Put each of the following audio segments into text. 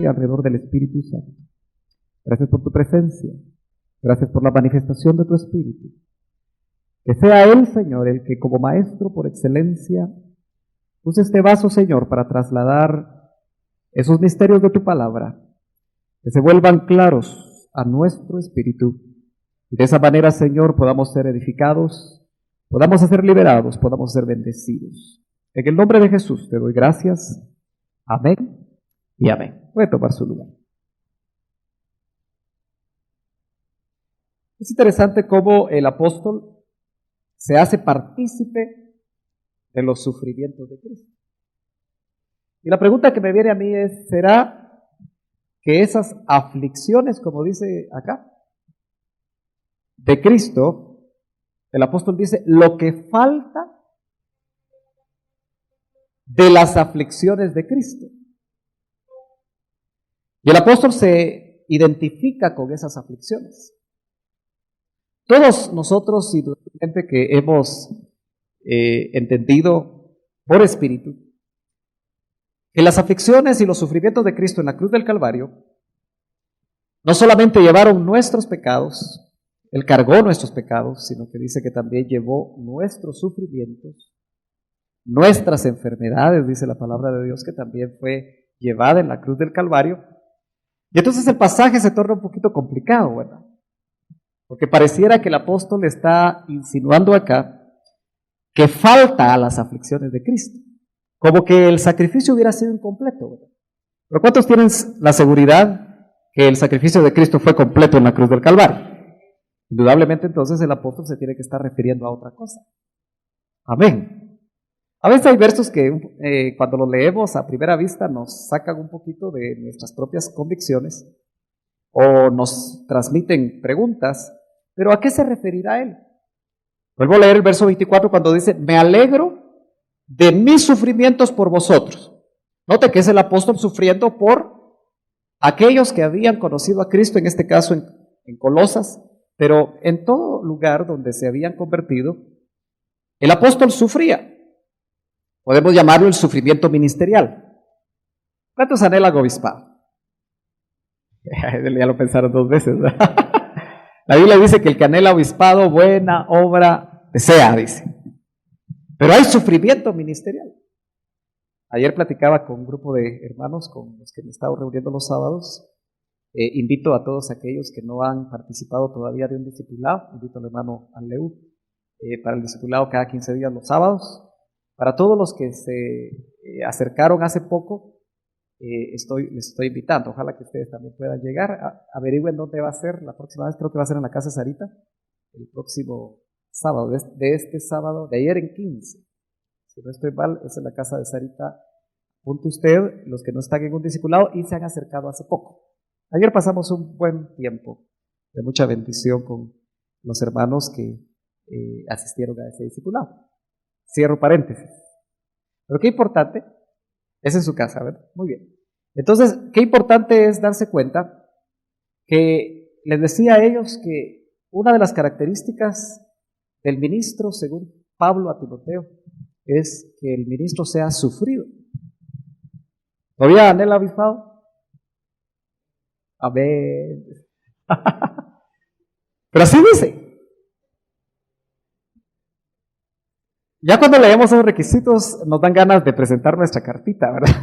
alrededor del Espíritu Santo. Gracias por tu presencia. Gracias por la manifestación de tu Espíritu. Que sea Él, Señor, el que como Maestro por excelencia use este vaso, Señor, para trasladar esos misterios de tu palabra, que se vuelvan claros a nuestro espíritu. Y de esa manera, Señor, podamos ser edificados, podamos ser liberados, podamos ser bendecidos. En el nombre de Jesús te doy gracias. Amén y amén. Puede tomar su lugar. Es interesante cómo el apóstol se hace partícipe de los sufrimientos de Cristo. Y la pregunta que me viene a mí es, ¿será que esas aflicciones, como dice acá, de Cristo, el apóstol dice, lo que falta de las aflicciones de Cristo? Y el apóstol se identifica con esas aflicciones. Todos nosotros, indudablemente que hemos entendido por espíritu que las aflicciones y los sufrimientos de Cristo en la cruz del Calvario no solamente llevaron nuestros pecados, Él cargó nuestros pecados, sino que dice que también llevó nuestros sufrimientos, nuestras enfermedades, dice la palabra de Dios, que también fue llevada en la cruz del Calvario. Y entonces el pasaje se torna un poquito complicado, ¿verdad? Porque pareciera que el apóstol está insinuando acá que falta a las aflicciones de Cristo, como que el sacrificio hubiera sido incompleto, ¿verdad? Pero ¿cuántos tienen la seguridad que el sacrificio de Cristo fue completo en la cruz del Calvario? Indudablemente entonces el apóstol se tiene que estar refiriendo a otra cosa. Amén. A veces hay versos que cuando los leemos a primera vista nos sacan un poquito de nuestras propias convicciones o nos transmiten preguntas, pero ¿a qué se referirá él? Vuelvo a leer el verso 24 cuando dice, me alegro de mis sufrimientos por vosotros. Note que es el apóstol sufriendo por aquellos que habían conocido a Cristo, en este caso en Colosas, pero en todo lugar donde se habían convertido, el apóstol sufría. Podemos llamarlo el sufrimiento ministerial. ¿Cuántos anhelan obispado? Ya lo pensaron dos veces, ¿verdad? La Biblia dice que el que anhela obispado, buena obra desea, dice. Pero hay sufrimiento ministerial. Ayer platicaba con un grupo de hermanos con los que me he estado reuniendo los sábados. Invito a todos aquellos que no han participado todavía de un discipulado, invito al hermano Aleu para el discipulado cada 15 días los sábados. Para todos los que se acercaron hace poco, les estoy invitando. Ojalá que ustedes también puedan llegar. Averigüen dónde va a ser la próxima vez. Creo que va a ser en la casa de Sarita, el próximo sábado, de este sábado, de ayer en 15. Si no estoy mal, es en la casa de Sarita. Apunte usted, los que no están en un discipulado y se han acercado hace poco. Ayer pasamos un buen tiempo de mucha bendición con los hermanos que asistieron a ese discipulado. Cierro paréntesis. Pero qué importante, es en su casa, ¿verdad? Muy bien. Entonces, qué importante es darse cuenta que les decía a ellos que una de las características del ministro, según Pablo a Timoteo, es que el ministro sea sufrido. ¿Todavía anhela obispado? Amén. Pero así dice. Ya cuando leemos esos requisitos nos dan ganas de presentar nuestra cartita, ¿verdad?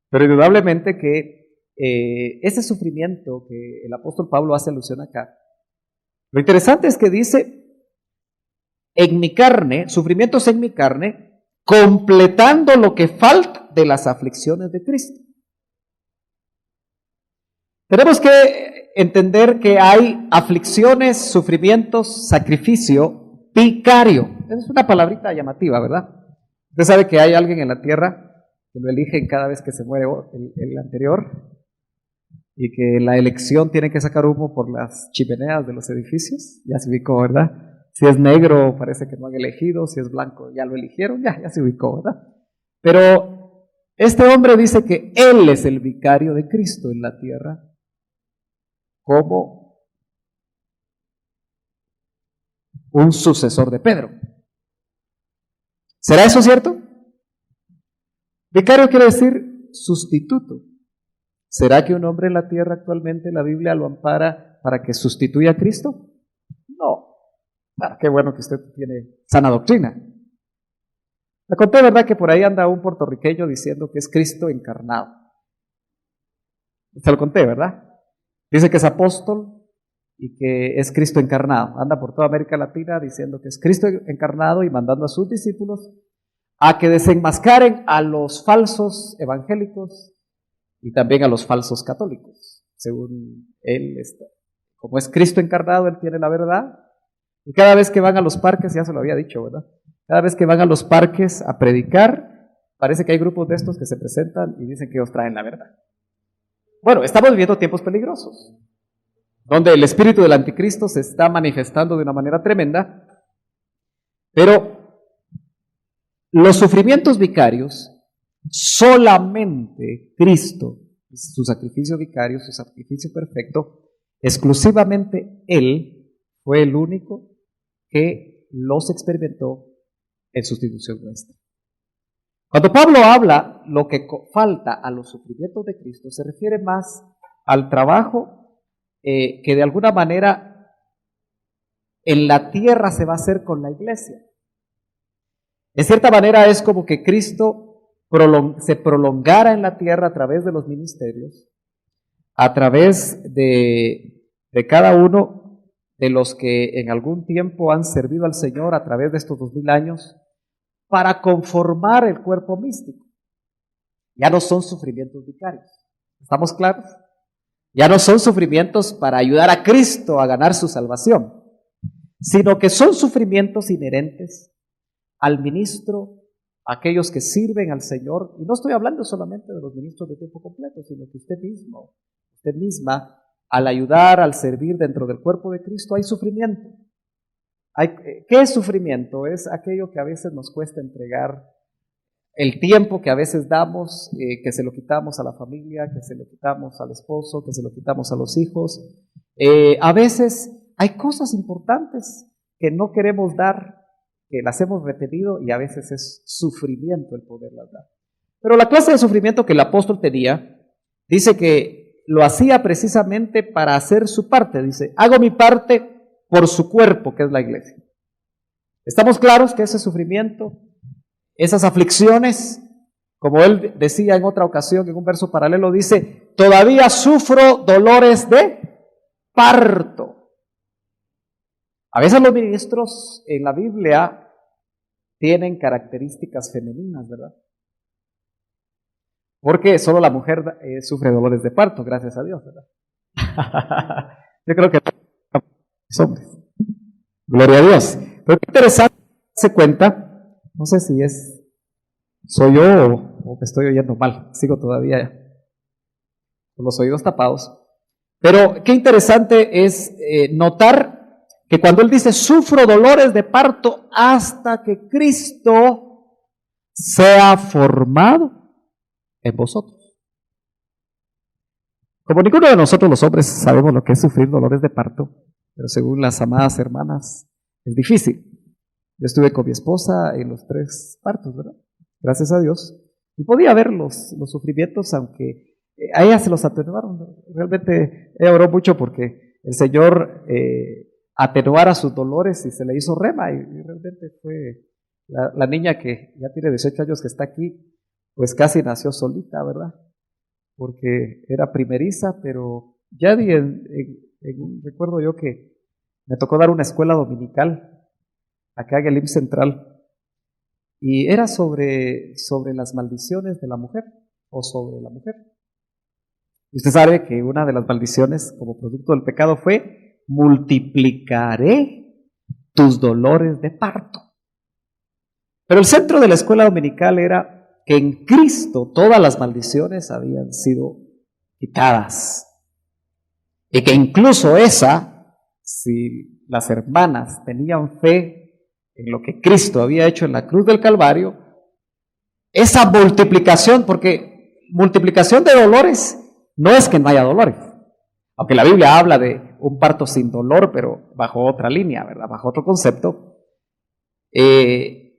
Pero indudablemente que ese sufrimiento que el apóstol Pablo hace alusión acá, lo interesante es que dice, en mi carne, sufrimientos en mi carne, completando lo que falta de las aflicciones de Cristo. Tenemos que entender que hay aflicciones, sufrimientos, sacrificio vicario. Es una palabrita llamativa, ¿verdad? Usted sabe que hay alguien en la tierra que lo eligen cada vez que se muere el anterior y que la elección tiene que sacar humo por las chimeneas de los edificios. Ya se ubicó, ¿verdad? Si es negro parece que no han elegido, si es blanco ya lo eligieron, ya se ubicó, ¿verdad? Pero este hombre dice que él es el vicario de Cristo en la tierra como un sucesor de Pedro. ¿Será eso cierto? Vicario quiere decir sustituto. ¿Será que un hombre en la tierra actualmente la Biblia lo ampara para que sustituya a Cristo? No. Claro, qué bueno que usted tiene sana doctrina. Le conté, ¿verdad?, que por ahí anda un puertorriqueño diciendo que es Cristo encarnado. Se lo conté, ¿verdad? Dice que es apóstol y que es Cristo encarnado. Anda por toda América Latina diciendo que es Cristo encarnado y mandando a sus discípulos a que desenmascaren a los falsos evangélicos y también a los falsos católicos. Según él, como es Cristo encarnado, él tiene la verdad. Y cada vez que van a los parques, ya se lo había dicho, ¿verdad? Cada vez que van a los parques a predicar, parece que hay grupos de estos que se presentan y dicen que ellos traen la verdad. Bueno, estamos viviendo tiempos peligrosos, donde el espíritu del anticristo se está manifestando de una manera tremenda, pero los sufrimientos vicarios, solamente Cristo, su sacrificio vicario, su sacrificio perfecto, exclusivamente Él fue el único que los experimentó en sustitución nuestra. Cuando Pablo habla lo que falta a los sufrimientos de Cristo, se refiere más al trabajo que de alguna manera en la tierra se va a hacer con la iglesia. En cierta manera es como que Cristo se prolongara en la tierra a través de los ministerios, a través de cada uno de los que en algún tiempo han servido al Señor a través de estos 2000 años, para conformar el cuerpo místico. Ya no son sufrimientos vicarios. ¿Estamos claros? Ya no son sufrimientos para ayudar a Cristo a ganar su salvación, sino que son sufrimientos inherentes al ministro, aquellos que sirven al Señor. Y no estoy hablando solamente de los ministros de tiempo completo, sino que usted mismo, usted misma, al ayudar, al servir dentro del cuerpo de Cristo, hay sufrimiento. ¿Qué es sufrimiento? Es aquello que a veces nos cuesta entregar, el tiempo que a veces damos, que se lo quitamos a la familia, que se lo quitamos al esposo, que se lo quitamos a los hijos. A veces hay cosas importantes que no queremos dar, que las hemos retenido, y a veces es sufrimiento el poderlas dar. Pero la clase de sufrimiento que el apóstol tenía, dice que lo hacía precisamente para hacer su parte. Dice, hago mi parte por su cuerpo, que es la iglesia. ¿Estamos claros que ese sufrimiento, esas aflicciones, como él decía en otra ocasión, en un verso paralelo, dice, todavía sufro dolores de parto? A veces los ministros en la Biblia tienen características femeninas, ¿verdad? Porque solo la mujer sufre dolores de parto, gracias a Dios, ¿verdad? Yo creo que los hombres. Gloria a Dios. Pero qué interesante darse cuenta, no sé si soy yo o me estoy oyendo mal, sigo todavía con los oídos tapados, pero qué interesante es notar que cuando él dice, sufro dolores de parto hasta que Cristo sea formado en vosotros. Como ninguno de nosotros los hombres sabemos lo que es sufrir dolores de parto, pero según las amadas hermanas es difícil. Yo estuve con mi esposa en los 3 partos, ¿verdad? Gracias a Dios. Y podía ver los sufrimientos, aunque a ella se los atenuaron. Realmente ella oró mucho porque el Señor atenuara sus dolores y se le hizo rema. Y realmente fue la niña que ya tiene 18 años que está aquí, pues casi nació solita, ¿verdad? Porque era primeriza, pero ya recuerdo yo que me tocó dar una escuela dominical acá en el IMSS Central, y era sobre las maldiciones de la mujer, o sobre la mujer. Y usted sabe que una de las maldiciones como producto del pecado fue, multiplicaré tus dolores de parto. Pero el centro de la escuela dominical era que en Cristo todas las maldiciones habían sido quitadas, y que incluso si las hermanas tenían fe en lo que Cristo había hecho en la cruz del Calvario, esa multiplicación, porque multiplicación de dolores no es que no haya dolores, aunque la Biblia habla de un parto sin dolor, pero bajo otra línea, ¿verdad? Bajo otro concepto,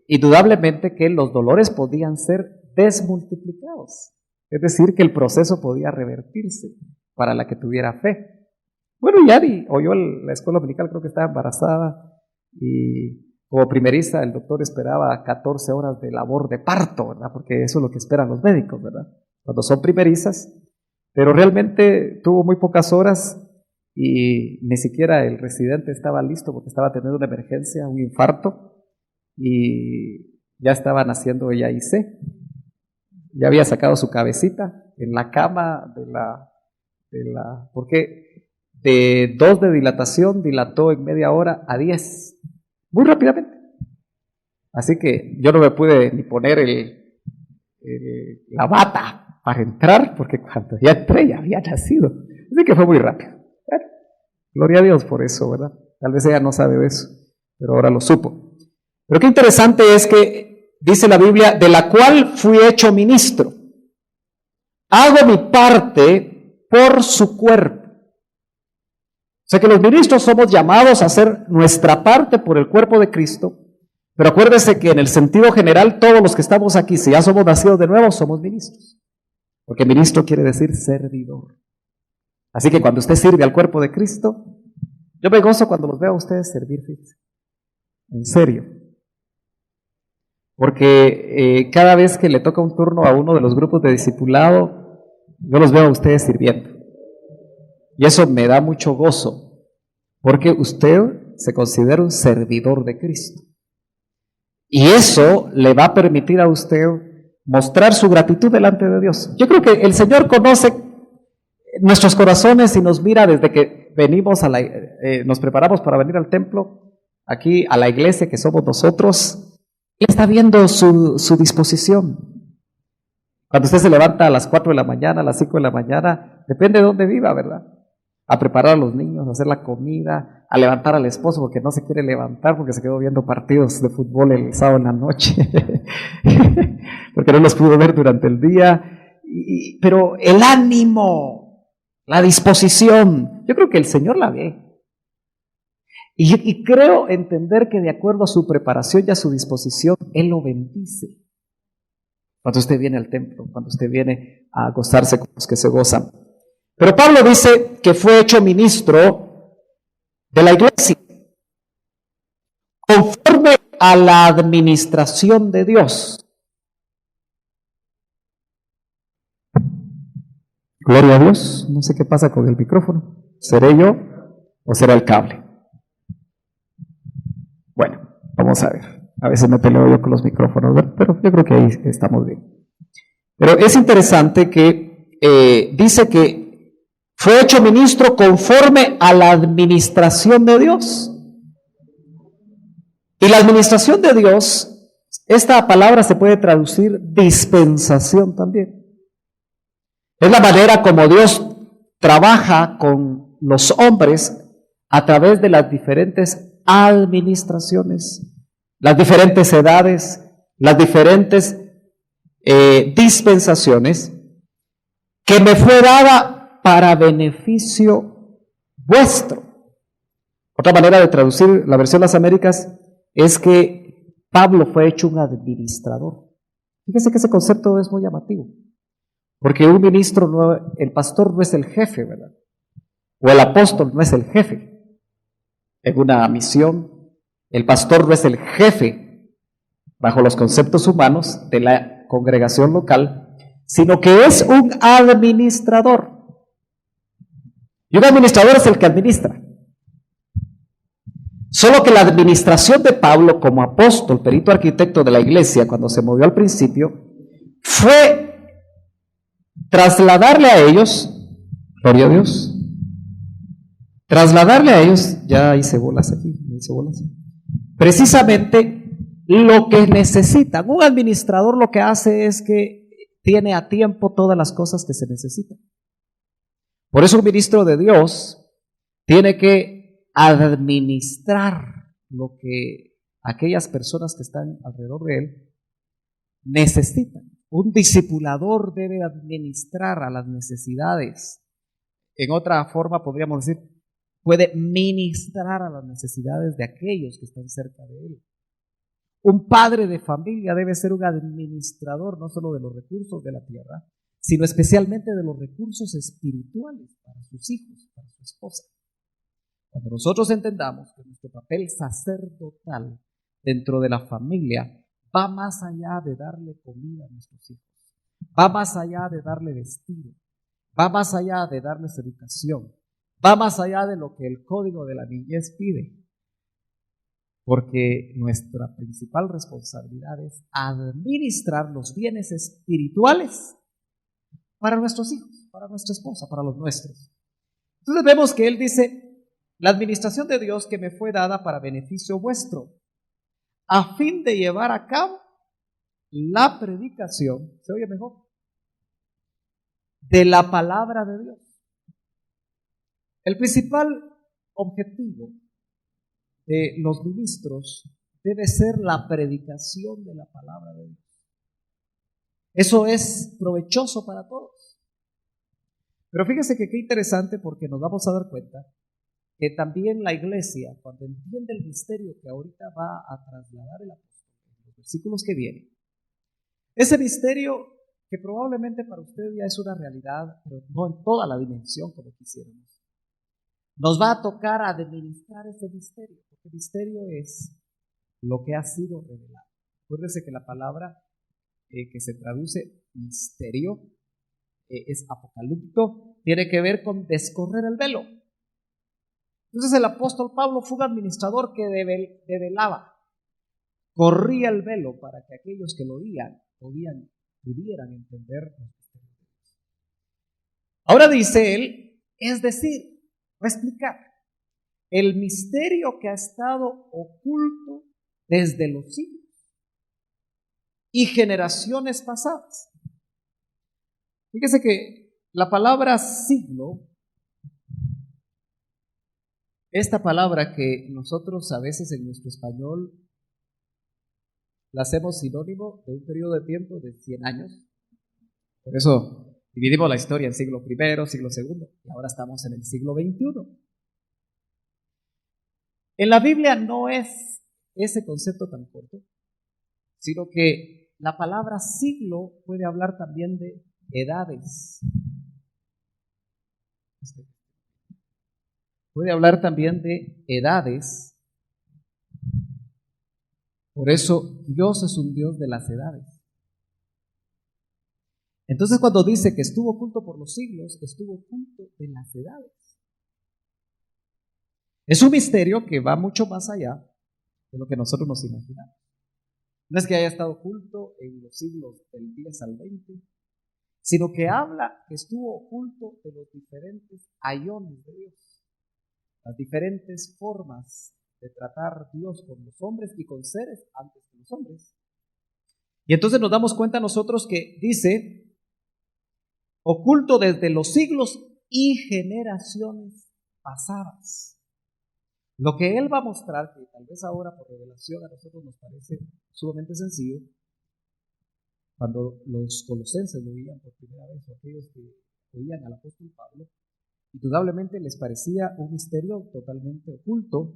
indudablemente que los dolores podían ser desmultiplicados. Es decir, que el proceso podía revertirse para la que tuviera fe. Bueno, Yari oyó la escuela dominical, creo que estaba embarazada y como primeriza el doctor esperaba 14 horas de labor de parto, ¿verdad? Porque eso es lo que esperan los médicos, ¿verdad? Cuando son primerizas, pero realmente tuvo muy pocas horas y ni siquiera el residente estaba listo porque estaba teniendo una emergencia, un infarto, y ya estaban haciendo ella IC. Ya había sacado su cabecita en la cama porque de 2 de dilatación dilató en media hora a 10, muy rápidamente. Así que yo no me pude ni poner la bata para entrar, porque cuando ya entré ya había nacido. Así que fue muy rápido. Bueno, gloria a Dios por eso, ¿verdad? Tal vez ella no sabe de eso, pero ahora lo supo. Pero qué interesante es que dice la Biblia, de la cual fui hecho ministro. Hago mi parte por su cuerpo. O sea que los ministros somos llamados a hacer nuestra parte por el cuerpo de Cristo, pero acuérdese que en el sentido general todos los que estamos aquí, si ya somos nacidos de nuevo, somos ministros. Porque ministro quiere decir servidor. Así que cuando usted sirve al cuerpo de Cristo, yo me gozo cuando los veo a ustedes servir, fíjense. En serio. Porque cada vez que le toca un turno a uno de los grupos de discipulado, yo los veo a ustedes sirviendo. Y eso me da mucho gozo, porque usted se considera un servidor de Cristo. Y eso le va a permitir a usted mostrar su gratitud delante de Dios. Yo creo que el Señor conoce nuestros corazones y nos mira desde que venimos nos preparamos para venir al templo, aquí a la iglesia que somos nosotros. Él está viendo su disposición. Cuando usted se levanta a las 4 de la mañana, a las 5 de la mañana, depende de dónde viva, ¿verdad? A preparar a los niños, a hacer la comida, a levantar al esposo porque no se quiere levantar porque se quedó viendo partidos de fútbol el sábado en la noche, porque no los pudo ver durante el día. Pero el ánimo, la disposición, yo creo que el Señor la ve. Y creo entender que de acuerdo a su preparación y a su disposición, Él lo bendice. Cuando usted viene al templo, cuando usted viene a gozarse con los que se gozan. Pero Pablo dice que fue hecho ministro de la iglesia conforme a la administración de Dios. Gloria a Dios. No sé qué pasa con el micrófono. ¿Seré yo o será el cable? Bueno, vamos a ver. A veces me peleo yo con los micrófonos, ¿verdad? Pero yo creo que ahí estamos bien. Pero es interesante que dice que fue hecho ministro conforme a la administración de Dios. Y la administración de Dios, esta palabra se puede traducir dispensación también. Es la manera como Dios trabaja con los hombres a través de las diferentes administraciones, las diferentes edades, las diferentes dispensaciones que me fue dada para beneficio vuestro. Otra manera de traducir la versión de las Américas es que Pablo fue hecho un administrador. Fíjese que ese concepto es muy llamativo, porque un ministro, el pastor no es el jefe, ¿verdad? O el apóstol no es el jefe. En una misión, el pastor no es el jefe bajo los conceptos humanos de la congregación local, sino que es un administrador. Y un administrador es el que administra. Solo que la administración de Pablo como apóstol, perito arquitecto de la iglesia, cuando se movió al principio, fue trasladarle a ellos, gloria a Dios, trasladarle a ellos, ya hice bolas aquí, precisamente lo que necesitan. Un administrador lo que hace es que tiene a tiempo todas las cosas que se necesitan. Por eso un ministro de Dios tiene que administrar lo que aquellas personas que están alrededor de él necesitan. Un discipulador debe administrar a las necesidades. En otra forma podríamos decir, puede ministrar a las necesidades de aquellos que están cerca de él. Un padre de familia debe ser un administrador no solo de los recursos de la tierra, sino especialmente de los recursos espirituales para sus hijos, para su esposa. Cuando nosotros entendamos que nuestro papel sacerdotal dentro de la familia va más allá de darle comida a nuestros hijos, va más allá de darle vestido, va más allá de darles educación, va más allá de lo que el código de la niñez pide, porque nuestra principal responsabilidad es administrar los bienes espirituales para nuestros hijos, para nuestra esposa, para los nuestros. Entonces vemos que él dice, la administración de Dios que me fue dada para beneficio vuestro, a fin de llevar a cabo la predicación, ¿se oye mejor? De la palabra de Dios. El principal objetivo de los ministros debe ser la predicación de la palabra de Dios. Eso es provechoso para todos. Pero fíjese que qué interesante, porque nos vamos a dar cuenta que también la iglesia, cuando entiende el misterio que ahorita va a trasladar el apóstol en los versículos que vienen, ese misterio que probablemente para usted ya es una realidad, pero no en toda la dimensión como quisiéramos, nos va a tocar administrar ese misterio, porque el misterio es lo que ha sido revelado. Acuérdese que la palabra que se traduce misterio es apocalipto, tiene que ver con descorrer el velo. Entonces el apóstol Pablo fue un administrador que develaba, corría el velo para que aquellos que lo oían pudieran entender los misterios de Dios. Ahora dice él, es decir, va a explicar el misterio que ha estado oculto desde los siglos y generaciones pasadas. Fíjese que la palabra siglo, esta palabra que nosotros a veces en nuestro español la hacemos sinónimo de un periodo de tiempo de 100 años. Por eso dividimos la historia en siglo I, siglo II, y ahora estamos en el siglo XXI. En la Biblia no es ese concepto tan corto, sino que la palabra siglo puede hablar también de edades. Puede hablar también de edades. Por eso Dios es un Dios de las edades. Entonces cuando dice que estuvo oculto por los siglos, estuvo oculto de las edades. Es un misterio que va mucho más allá de lo que nosotros nos imaginamos. No es que haya estado oculto en los siglos del 10 al 20, sino que habla que estuvo oculto de los diferentes ayones de Dios, las diferentes formas de tratar Dios con los hombres y con seres antes que los hombres. Y entonces nos damos cuenta nosotros que dice, oculto desde los siglos y generaciones pasadas. Lo que él va a mostrar, que tal vez ahora por revelación a nosotros nos parece sumamente sencillo, cuando los colosenses lo oían por primera vez, o aquellos que oían al apóstol Pablo, indudablemente les parecía un misterio totalmente oculto,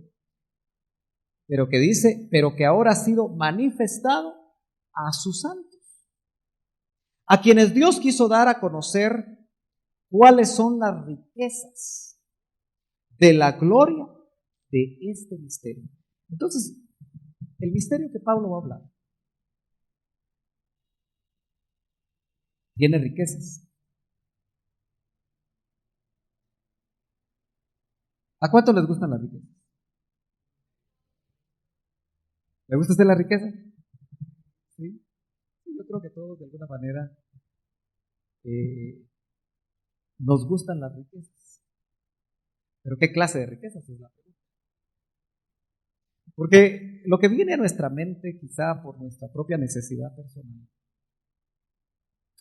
pero que dice, pero que ahora ha sido manifestado a sus santos, a quienes Dios quiso dar a conocer cuáles son las riquezas de la gloria de este misterio. Entonces, el misterio que Pablo va a hablar tiene riquezas. ¿A cuánto les gustan las riquezas? ¿Le gusta a usted la riqueza? ¿Sí? Yo creo que todos de alguna manera nos gustan las riquezas. ¿Pero qué clase de riquezas es la pregunta? Porque lo que viene a nuestra mente, quizá por nuestra propia necesidad personal,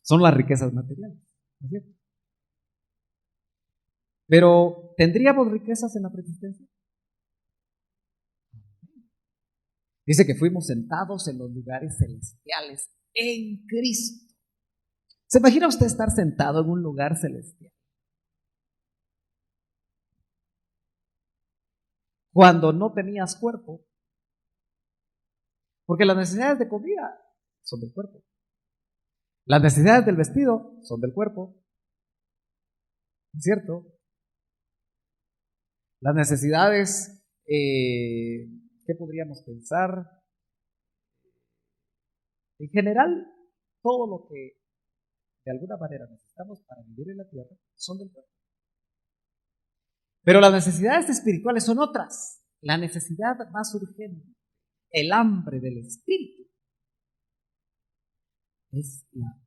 son las riquezas materiales, ¿no es cierto? Pero, ¿tendríamos riquezas en la preexistencia? Dice que fuimos sentados en los lugares celestiales en Cristo. ¿Se imagina usted estar sentado en un lugar celestial? Cuando no tenías cuerpo, porque las necesidades de comida son del cuerpo. Las necesidades del vestido son del cuerpo, ¿es cierto? Las necesidades, ¿qué podríamos pensar? En general, todo lo que de alguna manera necesitamos para vivir en la tierra son del cuerpo. Pero las necesidades espirituales son otras. La necesidad más urgente, el hambre del espíritu, es la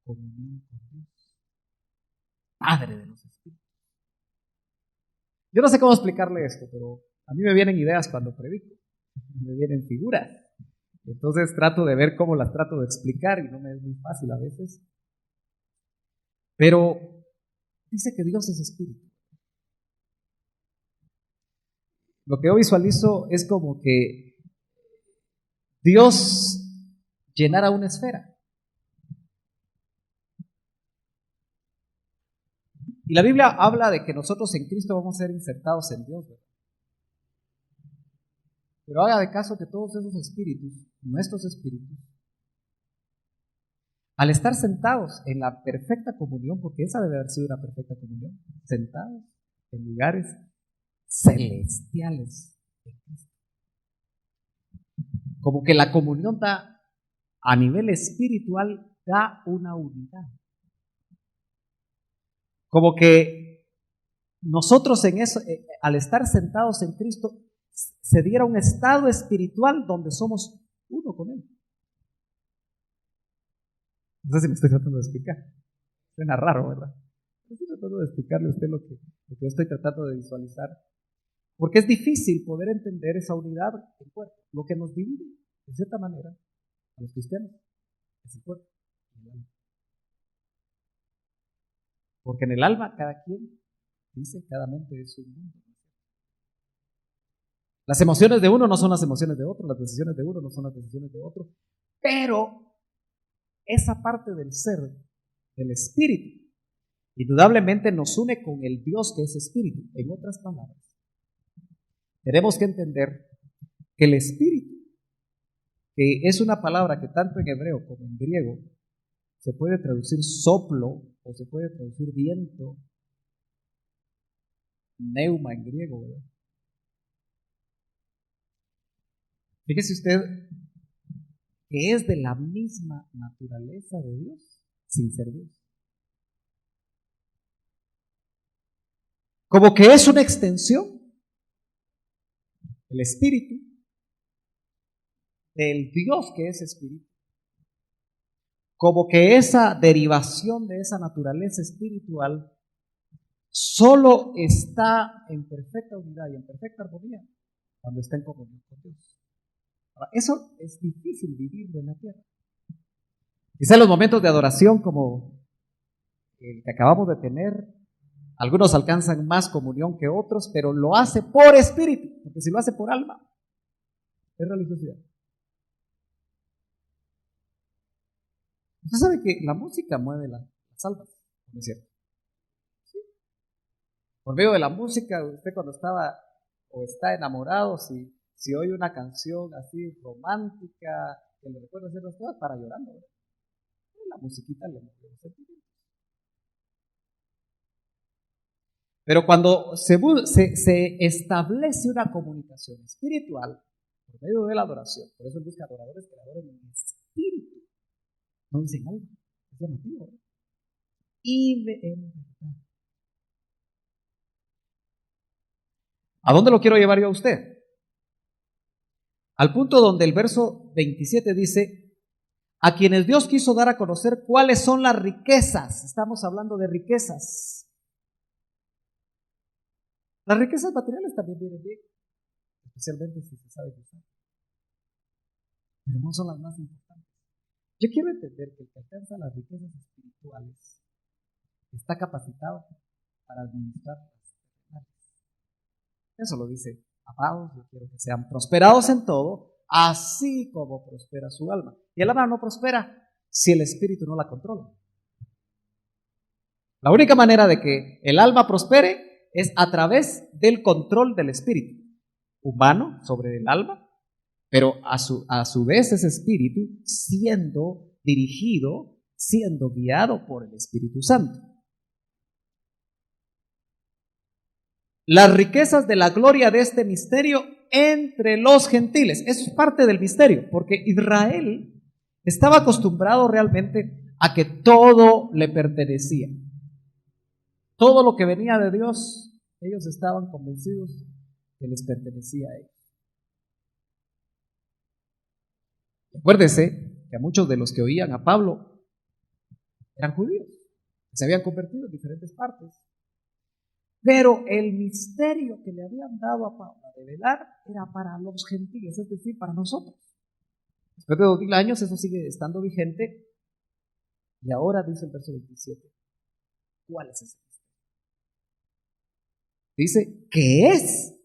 comunión con Dios, Padre de los espíritus. Yo no sé cómo explicarle esto, pero a mí me vienen ideas cuando predico, me vienen figuras. Entonces trato de ver cómo las trato de explicar y no me es muy fácil a veces. Pero dice que Dios es espíritu. Lo que yo visualizo es como que Dios llenara una esfera. Y la Biblia habla de que nosotros en Cristo vamos a ser insertados en Dios, ¿verdad? Pero haga de caso que todos esos espíritus, nuestros espíritus, al estar sentados en la perfecta comunión, porque esa debe haber sido una perfecta comunión, sentados en lugares celestiales en Cristo. Como que la comunión da, a nivel espiritual, da una unidad. Como que nosotros en eso, al estar sentados en Cristo, se diera un estado espiritual donde somos uno con Él. No sé si me estoy tratando de explicar. Suena raro, ¿verdad? Estoy tratando de explicarle a usted lo que yo estoy tratando de visualizar. Porque es difícil poder entender esa unidad del cuerpo. Lo que nos divide, de cierta manera, a los cristianos, es el cuerpo y el alma. Porque en el alma cada quien dice, cada mente es un mundo. Las emociones de uno no son las emociones de otro, las decisiones de uno no son las decisiones de otro, pero esa parte del ser, del espíritu, indudablemente nos une con el Dios que es espíritu. En otras palabras, tenemos que entender que el espíritu, que es una palabra que tanto en hebreo como en griego se puede traducir soplo o se puede traducir viento, neuma en griego, ¿verdad? Fíjese usted que es de la misma naturaleza de Dios, sin ser Dios. Como que es una extensión, el espíritu, del Dios que es espíritu. Como que esa derivación de esa naturaleza espiritual solo está en perfecta unidad y en perfecta armonía cuando está en comunión con Dios. Ahora, eso es difícil vivirlo en la tierra. Quizá en los momentos de adoración como el que acabamos de tener, algunos alcanzan más comunión que otros, pero lo hace por espíritu, porque si lo hace por alma, es religiosidad. Usted sabe que la música mueve las almas, ¿no es cierto? Sí. Por medio de la música, usted cuando estaba o está enamorado, si oye una canción así romántica, que le recuerda ciertas cosas, para llorando, ¿verdad? La musiquita le mueve los sentimientos. Pero cuando se establece una comunicación espiritual por medio de la adoración, por eso él busca adoradores que adoren en espíritu, no dicen algo, es llamativo, ¿verdad? Y en verdad. ¿A dónde lo quiero llevar yo a usted? Al punto donde el verso 27 dice, a quienes Dios quiso dar a conocer cuáles son las riquezas. Estamos hablando de riquezas. Las riquezas materiales también vienen bien, especialmente si se sabe usar. Pero no son las más importantes. Yo quiero entender que el que alcanza las riquezas espirituales está capacitado para administrarlas. Eso lo dice, amados, yo quiero que sean prosperados en todo, así como prospera su alma. Y el alma no prospera si el espíritu no la controla. La única manera de que el alma prospere es a través del control del espíritu humano sobre el alma, pero a su vez ese espíritu siendo dirigido, siendo guiado por el Espíritu Santo. Las riquezas de la gloria de este misterio entre los gentiles. Eso es parte del misterio, porque Israel estaba acostumbrado realmente a que todo le pertenecía. Todo lo que venía de Dios, ellos estaban convencidos que les pertenecía a ellos. Acuérdese que a muchos de los que oían a Pablo eran judíos, que se habían convertido en diferentes partes. Pero el misterio que le habían dado a Pablo a revelar era para los gentiles, es decir, para nosotros. Después de 2000 años eso sigue estando vigente. Y ahora dice el verso 27, ¿cuál es ese misterio? Dice que es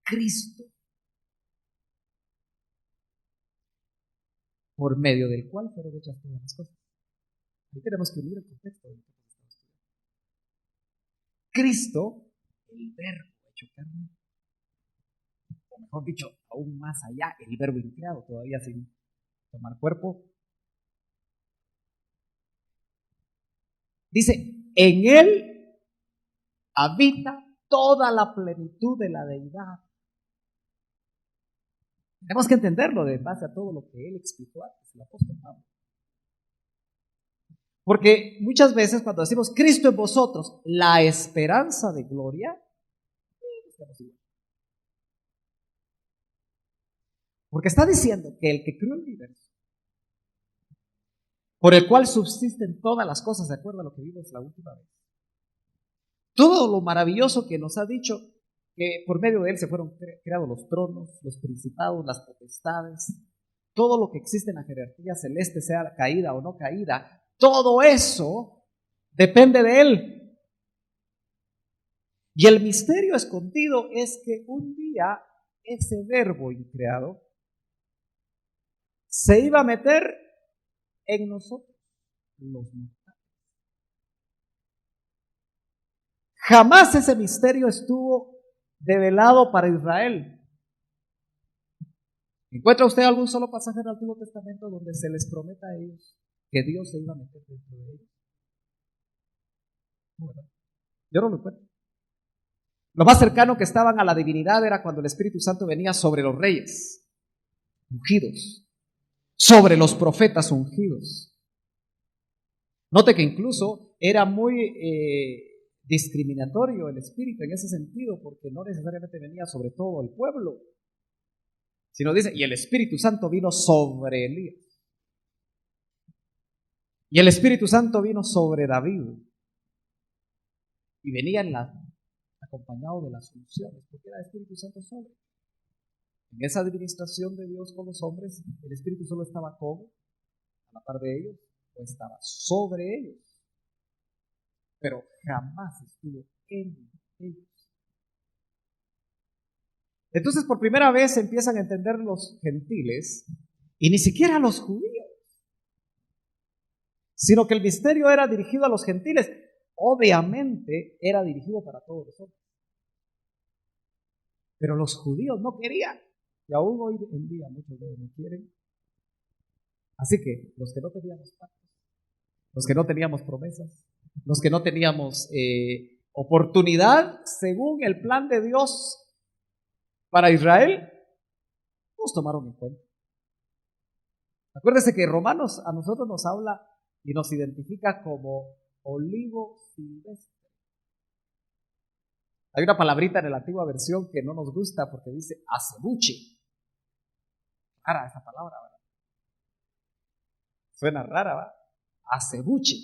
Cristo, por medio del cual fueron hechas todas las cosas. Ahí tenemos que unir el contexto del que estamos estudiando. Cristo, el verbo hecho carne, o mejor dicho, aún más allá, el verbo increado, todavía sin tomar cuerpo. Dice, en él habita toda la plenitud de la deidad. Tenemos que entenderlo de base a todo lo que él explicó antes, el apóstol Pablo. Porque muchas veces cuando decimos Cristo en vosotros, la esperanza de gloria, porque está diciendo que el que creó el universo, por el cual subsisten todas las cosas, de acuerdo a lo que vimos la última vez, todo lo maravilloso que nos ha dicho, que por medio de él se fueron creados los tronos, los principados, las potestades, todo lo que existe en la jerarquía celeste, sea caída o no caída, todo eso depende de él. Y el misterio escondido es que un día ese verbo increado se iba a meter en nosotros, los mortales. Jamás ese misterio estuvo develado para Israel. ¿Encuentra usted algún solo pasaje del Antiguo Testamento donde se les prometa a ellos que Dios se iba a meter dentro de ellos? Bueno, yo no lo encuentro. Lo más cercano que estaban a la divinidad era cuando el Espíritu Santo venía sobre los reyes ungidos, sobre los profetas ungidos. Note que incluso era muy discriminatorio el Espíritu en ese sentido, porque no necesariamente venía sobre todo el pueblo, sino dice, y el Espíritu Santo vino sobre Elías. Y el Espíritu Santo vino sobre David. Y venía acompañado de las unciones, porque era el Espíritu Santo sobre. En esa administración de Dios con los hombres, el Espíritu solo estaba como a la par de ellos, o estaba sobre ellos, pero jamás estuvo en ellos. Entonces, por primera vez empiezan a entender los gentiles, y ni siquiera los judíos, sino que el misterio era dirigido a los gentiles. Obviamente era dirigido para todos los hombres, pero los judíos no querían, y aún hoy en día muchos de ellos no quieren. Así que los que no teníamos pactos, los que no teníamos promesas, los que no teníamos oportunidad según el plan de Dios para Israel, nos tomaron en cuenta. Acuérdese que Romanos a nosotros nos habla y nos identifica como olivo silvestre. Hay una palabrita en la antigua versión que no nos gusta porque dice acebuche. Rara esa palabra, ¿verdad? Suena rara, ¿verdad? Acebuche.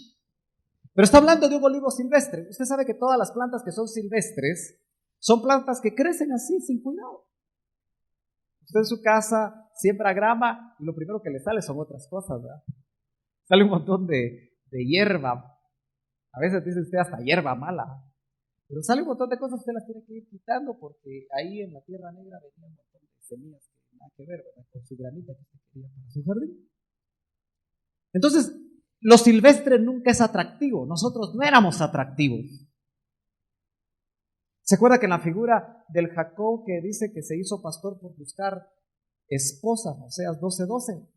Pero está hablando de un olivo silvestre. Usted sabe que todas las plantas que son silvestres son plantas que crecen así, sin cuidado. Usted en su casa siembra grama y lo primero que le sale son otras cosas, ¿verdad? Sale un montón de hierba. A veces dice usted hasta hierba mala. Pero sale un montón de cosas, usted las tiene que ir quitando porque ahí en la tierra negra venía un montón de semillas que nada que ver, ¿verdad? Con su granita que usted quería para su jardín. Entonces, lo silvestre nunca es atractivo. Nosotros no éramos atractivos. ¿Se acuerda que en la figura del Jacob que dice que se hizo pastor por buscar esposa, Oseas 12:12?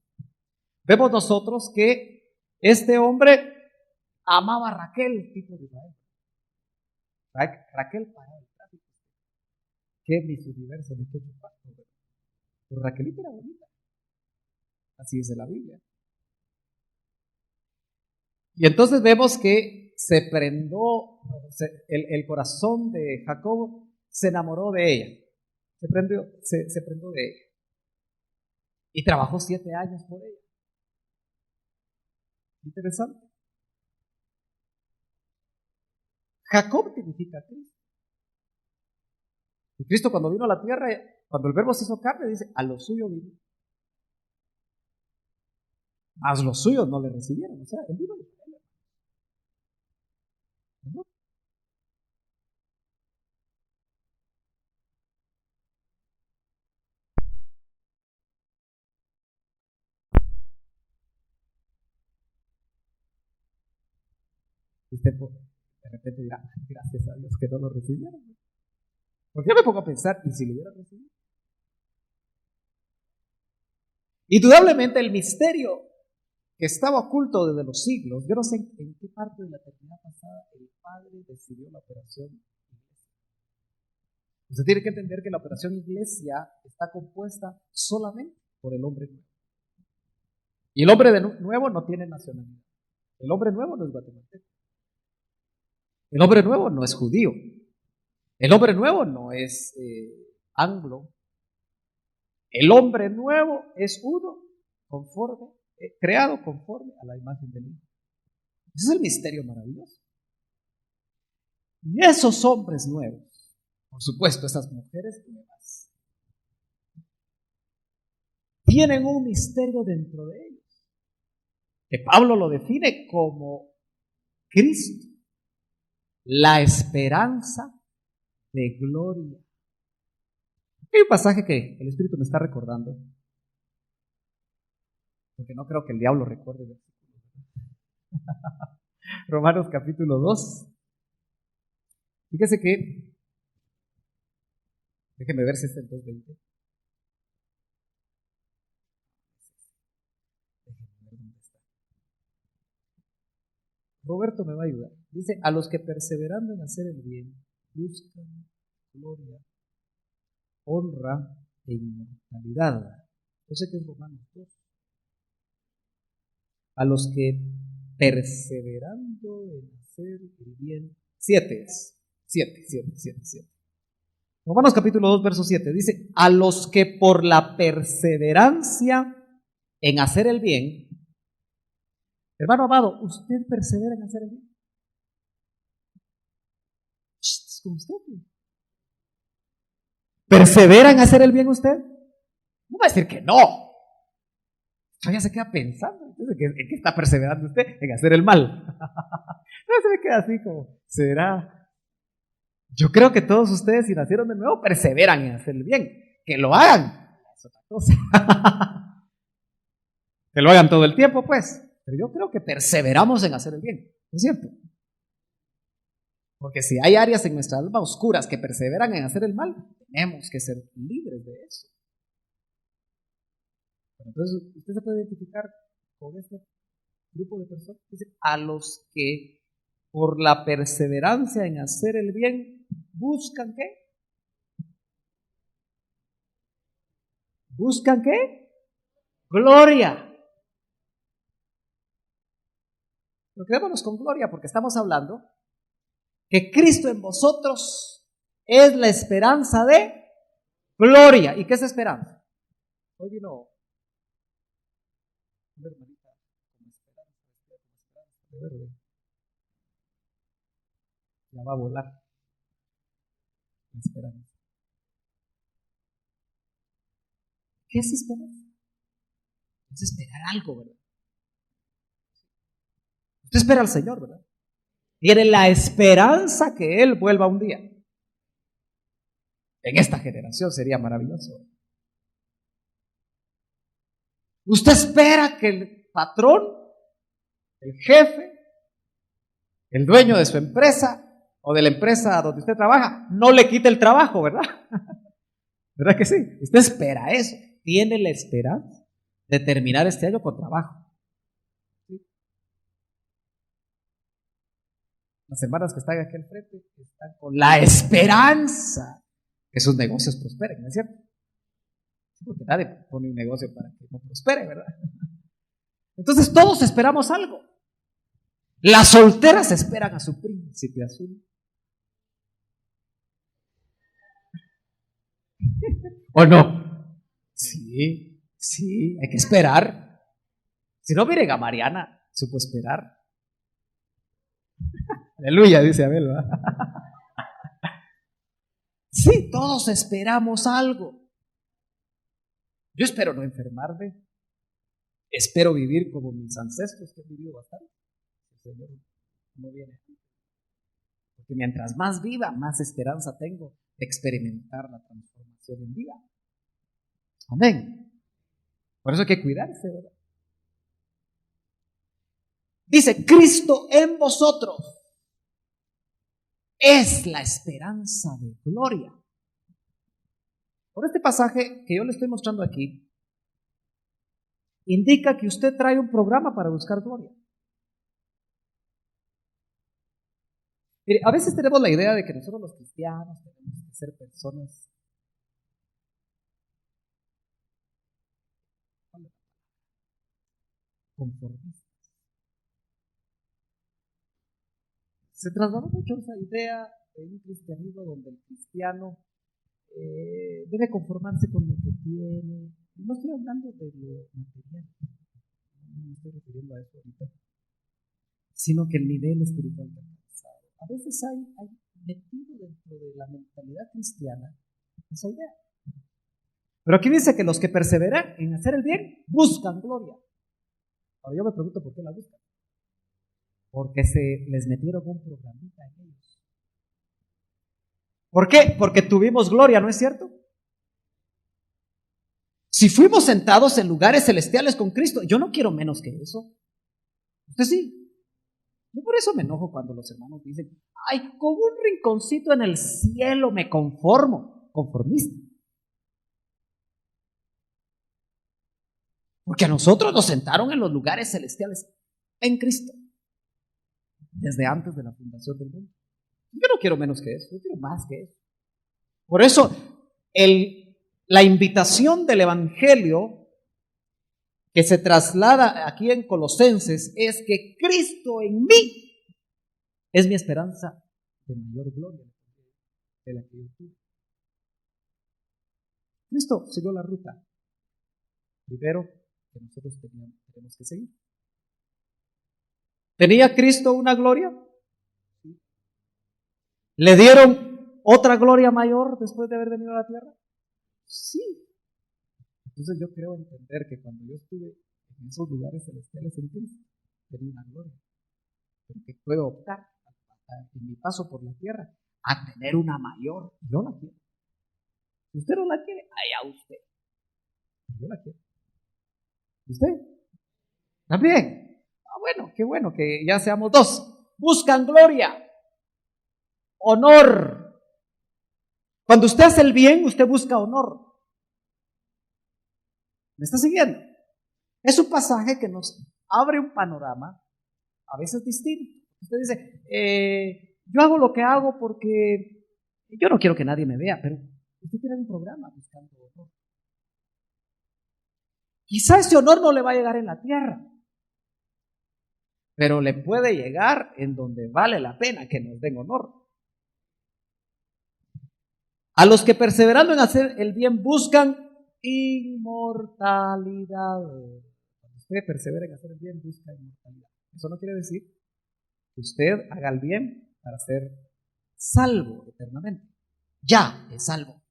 Vemos nosotros que Este hombre amaba a Raquel, tipo de Israel. Raquel paró el tráfico. Qué mis universo, ni qué chupaco. Pero Raquelita era bonita. Así dice la Biblia. Y entonces vemos que se prendó, el corazón de Jacob se enamoró de ella. Se prendó de ella. Y trabajó 7 años por ella. Interesante. Jacob significa Cristo. Y Cristo cuando vino a la tierra, cuando el verbo se hizo carne, dice, a lo suyo vino. Mas los suyos no le recibieron. O sea, él vino de Israel. ¿No? Usted de repente dirá, gracias a Dios que no lo recibieron. Porque yo me pongo a pensar, ¿y si lo hubiera recibido? Indudablemente el misterio que estaba oculto desde los siglos, yo no sé en qué parte de la eternidad pasada el Padre decidió la operación Iglesia. Usted tiene que entender que la operación Iglesia está compuesta solamente por el hombre nuevo. Y el hombre nuevo no tiene nacionalidad. El hombre nuevo no es guatemalteco. El hombre nuevo no es judío. El hombre nuevo no es anglo. El hombre nuevo es uno conforme, creado conforme a la imagen del Hijo. Ese es el misterio maravilloso. Y esos hombres nuevos, por supuesto, esas mujeres nuevas, tienen un misterio dentro de ellos, que Pablo lo define como Cristo, la esperanza de gloria. Hay un pasaje que el Espíritu me está recordando, porque no creo que el diablo recuerde el versículo. Romanos capítulo 2. Fíjese que, déjeme ver si es el 2:20. Déjeme ver dónde está. Roberto me va a ayudar. Dice, a los que perseverando en hacer el bien, buscan gloria, honra e inmortalidad. Yo sé que es Romanos 2. A los que perseverando en hacer el bien, 7 es. 7. Romanos capítulo 2, verso 7. Dice, a los que por la perseverancia en hacer el bien, hermano amado, ¿usted persevera en hacer el bien? Es con usted. ¿Persevera en hacer el bien usted? No va a decir que no. Ya se queda pensando, entonces, ¿en qué está perseverando usted? En hacer el mal. No se me queda así como, ¿será? Yo creo que todos ustedes, si nacieron de nuevo, perseveran en hacer el bien. Que lo hagan, es otra cosa. Que lo hagan todo el tiempo, pues. Pero yo creo que perseveramos en hacer el bien, ¿no es cierto? Porque si hay áreas en nuestra alma oscuras que perseveran en hacer el mal, tenemos que ser libres de eso. Entonces, usted se puede identificar con este grupo de personas. Dice, a los que por la perseverancia en hacer el bien buscan ¿qué? ¿Buscan qué? Gloria. Pero quedémonos con gloria porque estamos hablando que Cristo en vosotros es la esperanza de gloria. ¿Y qué es esperanza? Hoy vino una hermanita con esperanza de verde. Ya va a volar la esperanza. ¿Qué es esperanza? Es esperar algo, ¿verdad? Usted espera al Señor, ¿verdad? Tiene la esperanza que Él vuelva un día. En esta generación sería maravilloso. Usted espera que el patrón, el jefe, el dueño de su empresa o de la empresa donde usted trabaja, no le quite el trabajo, ¿verdad? ¿Verdad que sí? Usted espera eso. Tiene la esperanza de terminar este año con trabajo. ¿Sí? Las hermanas que están aquí al frente están con la esperanza que sus negocios prosperen, ¿no es cierto? Porque nadie pone un negocio para que no prospere, ¿verdad? Entonces todos esperamos algo. Las solteras esperan a su príncipe azul. ¿O no? Sí, sí, hay que esperar. Si no, miren a Mariana, supo esperar. Aleluya, dice Abel, ¿verdad? Sí, todos esperamos algo. Yo espero no enfermarme. Espero vivir como mis ancestros que han vivido bastante. El Señor no viene. Porque mientras más viva, más esperanza tengo de experimentar la transformación en vida. Amén. Por eso hay que cuidarse, ¿verdad? Dice, Cristo en vosotros es la esperanza de gloria. Por este pasaje que yo le estoy mostrando aquí, indica que usted trae un programa para buscar gloria. Mire, a veces tenemos la idea de que nosotros los cristianos tenemos que ser personas conformistas. Se trasladó mucho esa idea de un cristianismo donde el cristiano debe conformarse con lo que tiene. No estoy hablando de lo material, no me estoy refiriendo a eso ahorita, sino que el nivel espiritual está alcanzado. A veces hay metido dentro de la mentalidad cristiana esa idea. Pero aquí dice que los que perseveran en hacer el bien buscan gloria. Ahora yo me pregunto por qué la buscan. Porque se les metieron un programita en ellos. ¿Por qué? Porque tuvimos gloria, ¿no es cierto? Si fuimos sentados en lugares celestiales con Cristo, yo no quiero menos que eso. Usted sí. Yo por eso me enojo cuando los hermanos dicen, ay, con un rinconcito en el cielo me conformo. Conformista. Porque a nosotros nos sentaron en los lugares celestiales en Cristo. Desde antes de la fundación del mundo. Yo no quiero menos que eso, yo quiero más que eso. Por eso, la invitación del Evangelio que se traslada aquí en Colosenses es que Cristo en mí es mi esperanza de mayor gloria de la que yo tuve. Cristo siguió la ruta primero que nosotros tenemos que seguir. ¿Tenía Cristo una gloria? ¿Le dieron otra gloria mayor después de haber venido a la tierra? Sí. Entonces yo creo entender que cuando yo estuve en esos lugares celestiales en Cristo, tenía una gloria. Pero que puedo optar en mi paso por la tierra a tener una mayor. Yo la quiero. Si usted no la quiere, allá usted. Yo la quiero. ¿Y usted? ¿También? Bueno, qué bueno que ya seamos dos. Buscan gloria, honor. Cuando usted hace el bien, usted busca honor. ¿Me está siguiendo? Es un pasaje que nos abre un panorama a veces distinto. Usted dice, yo hago lo que hago porque yo no quiero que nadie me vea, pero usted tiene un programa buscando honor. Quizá ese honor no le va a llegar en la tierra, pero le puede llegar en donde vale la pena que nos den honor. A los que perseverando en hacer el bien buscan inmortalidad. Cuando usted persevera en hacer el bien, busca inmortalidad. Eso no quiere decir que usted haga el bien para ser salvo eternamente. Ya es salvo.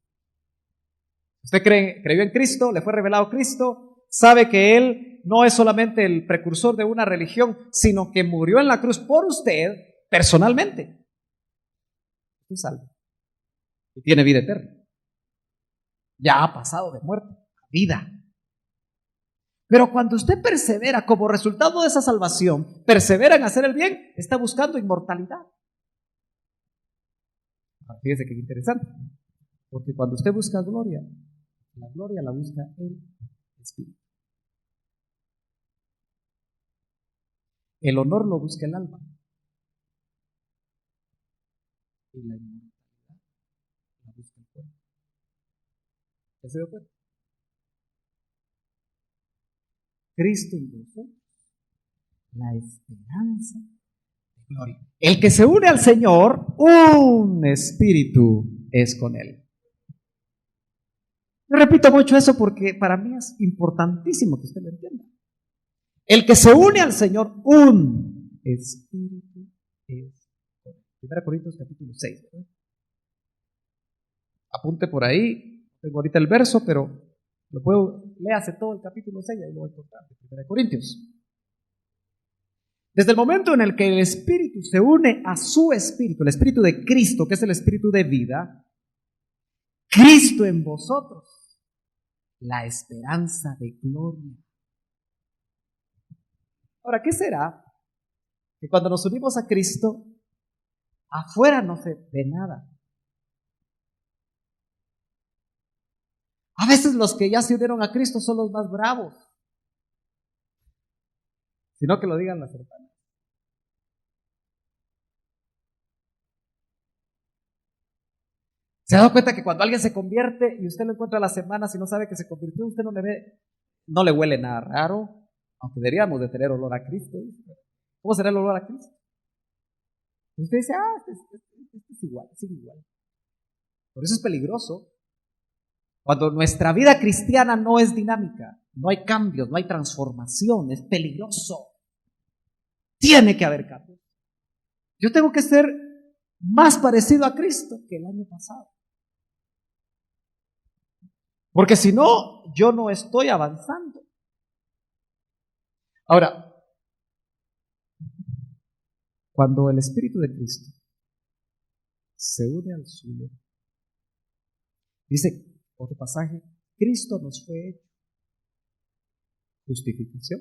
Usted creyó en Cristo, le fue revelado Cristo, sabe que Él no es solamente el precursor de una religión, sino que murió en la cruz por usted personalmente. Usted es salvo y tiene vida eterna. Ya ha pasado de muerte a vida. Pero cuando usted persevera como resultado de esa salvación, persevera en hacer el bien, está buscando inmortalidad. Fíjese qué interesante, porque cuando usted busca gloria, la gloria la busca el Espíritu. El honor lo busca el alma. y la inmortalidad la busca el cuerpo. ¿Ya se dio cuenta? Cristo en vosotros, la esperanza de gloria. El que se une al Señor, un espíritu es con él. Yo repito mucho eso porque para mí es importantísimo que usted lo entienda. El que se une al Señor, un espíritu es con él. 1 Corintios capítulo 6, ¿verdad? Apunte por ahí, tengo ahorita el verso, pero lo puedo, léase todo el capítulo 6, ahí lo voy a encontrar, de 1 Corintios. Desde el momento en el que el Espíritu se une a su Espíritu, el Espíritu de Cristo, que es el Espíritu de vida, Cristo en vosotros, la esperanza de gloria. Ahora, ¿qué será? Que cuando nos unimos a Cristo, afuera no se ve nada. A veces los que ya se unieron a Cristo son los más bravos. Sino que lo digan las hermanas. ¿Se ha dado cuenta que cuando alguien se convierte y usted lo encuentra a las semanas y no sabe que se convirtió, usted no le ve, no le huele nada raro? Aunque deberíamos de tener olor a Cristo. ¿Cómo será el olor a Cristo? Y usted dice, este es igual, sigue igual. Por eso es peligroso. Cuando nuestra vida cristiana no es dinámica, no hay cambios, no hay transformación, es peligroso. Tiene que haber cambios. Yo tengo que ser más parecido a Cristo que el año pasado. Porque si no, yo no estoy avanzando. Ahora, cuando el Espíritu de Cristo se une al suyo, dice otro pasaje, Cristo nos fue hecho justificación,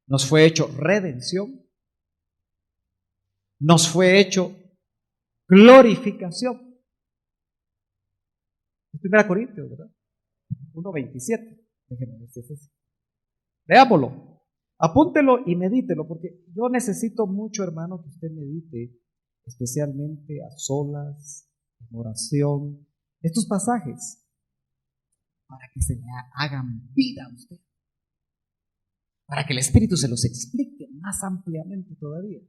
nos fue hecho redención, nos fue hecho glorificación. 1 Corintios, ¿verdad? 1:27. Déjenme ver si es ese. Veámoslo, apúntelo y medítelo, porque yo necesito mucho, hermano, que usted medite, especialmente a solas, en oración, estos pasajes, para que se le hagan vida a usted, para que el Espíritu se los explique más ampliamente todavía.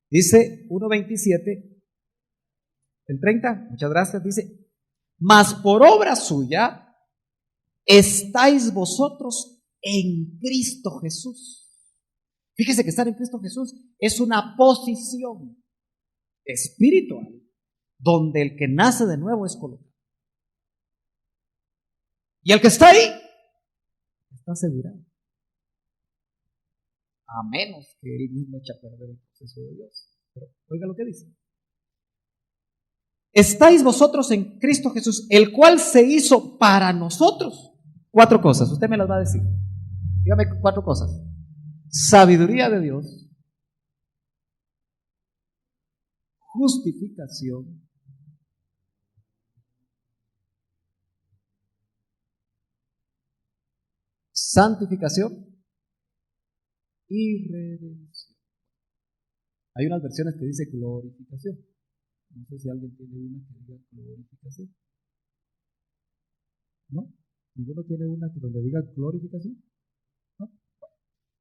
Dice 1:27, el 30, muchas gracias, dice, mas por obra suya estáis vosotros en Cristo Jesús. Fíjese que estar en Cristo Jesús es una posición espiritual donde el que nace de nuevo es colocado. Y el que está ahí está asegurado. A menos que él mismo eche a perder el proceso de Dios. Pero oiga lo que dice. Estáis vosotros en Cristo Jesús, el cual se hizo para nosotros. 4 cosas, usted me las va a decir. Dígame 4 cosas. Sabiduría de Dios, justificación, santificación y redención. Hay unas versiones que dice glorificación. No sé si alguien tiene una que diga glorificación. ¿No? ¿Ninguno tiene una que donde diga glorificación? ¿No?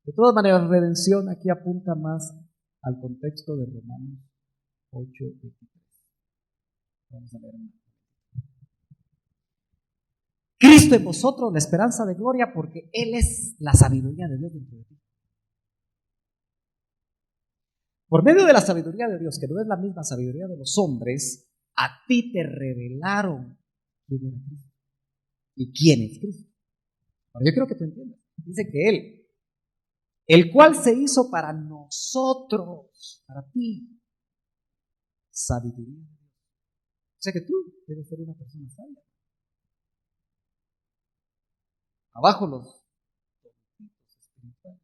De todas maneras, redención aquí apunta más al contexto de Romanos 8:23. Vamos a leer una. Cristo en vosotros, la esperanza de gloria, porque Él es la sabiduría de Dios dentro de ti. Por medio de la sabiduría de Dios, que no es la misma sabiduría de los hombres, a ti te revelaron quién era Cristo y quién es Cristo. Ahora yo quiero que te entiendas. Dice que Él, el cual se hizo para nosotros, para ti, sabiduría de Dios. O sea que tú debes ser una persona sabia. Abajo los espirituales.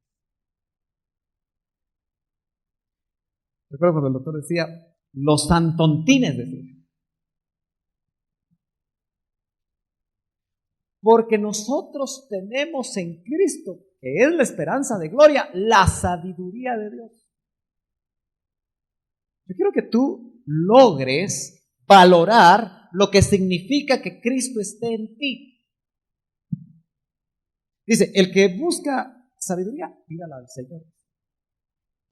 Recuerdo cuando el doctor decía, los santontines, decía. Porque nosotros tenemos en Cristo, que es la esperanza de gloria, la sabiduría de Dios. Yo quiero que tú logres valorar lo que significa que Cristo esté en ti. Dice, el que busca sabiduría, pídala al Señor.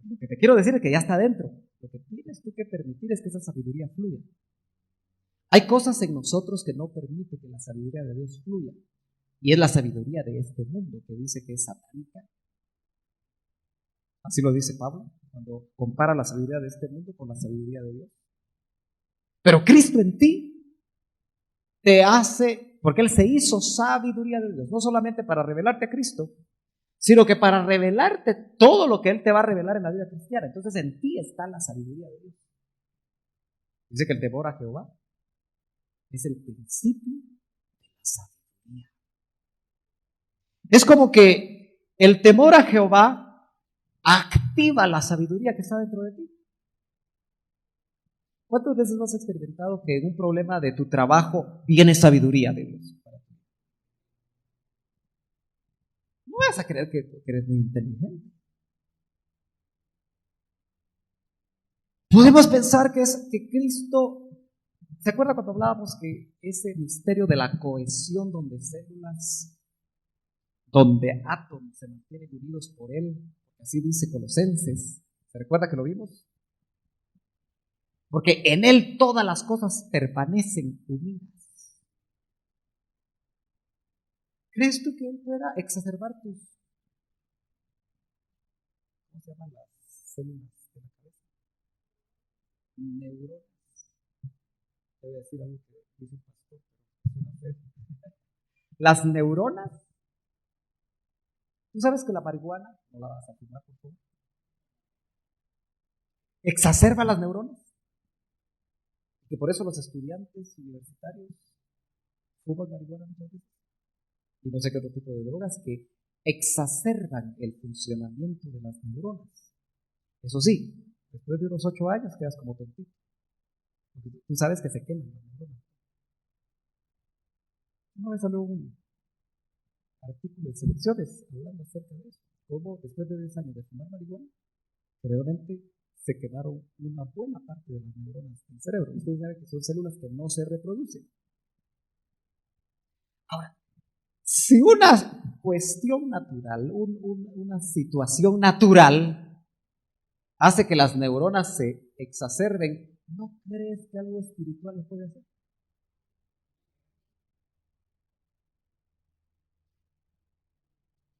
Lo que te quiero decir es que ya está dentro. Lo que tienes tú que permitir es que esa sabiduría fluya. Hay cosas en nosotros que no permiten que la sabiduría de Dios fluya. Y es la sabiduría de este mundo que dice que es satánica. Así lo dice Pablo cuando compara la sabiduría de este mundo con la sabiduría de Dios. Pero Cristo en ti te hace, porque Él se hizo sabiduría de Dios, no solamente para revelarte a Cristo, sino que para revelarte todo lo que Él te va a revelar en la vida cristiana. Entonces en ti está la sabiduría de Dios. Dice que el temor a Jehová es el principio de la sabiduría. Es como que el temor a Jehová activa la sabiduría que está dentro de ti. ¿Cuántas veces has experimentado que en un problema de tu trabajo viene sabiduría de Dios para ti? No vas a creer que eres muy inteligente. Podemos pensar que es que Cristo, ¿se acuerda cuando hablábamos que ese misterio de la cohesión donde células, donde átomos se mantienen unidos por Él? Así dice Colosenses. ¿Se recuerda que lo vimos? Porque en Él todas las cosas permanecen unidas. ¿Crees tú que Él pueda exacerbar tus, ¿cómo se llaman las células de la cabeza? Neuronas. Debe decir algo que dice un pastor, pero suena feo. Las neuronas. ¿Tú sabes que la marihuana, no la vas a fumar, por favor, exacerba las neuronas? Que por eso los estudiantes universitarios fuman marihuana muchas veces. Y no sé qué otro tipo de drogas que exacerban el funcionamiento de las neuronas. Eso sí, después de unos 8 años quedas como tontito. Porque tú sabes que se queman las neuronas. Una vez salió un artículo de Selecciones hablando acerca de eso. Cómo después de 10 años de fumar marihuana, realmente se quemaron una buena parte de las neuronas del cerebro. Ustedes saben que son células que no se reproducen. Ahora, si una cuestión natural, una situación natural hace que las neuronas se exacerben, ¿no crees que algo espiritual lo puede hacer?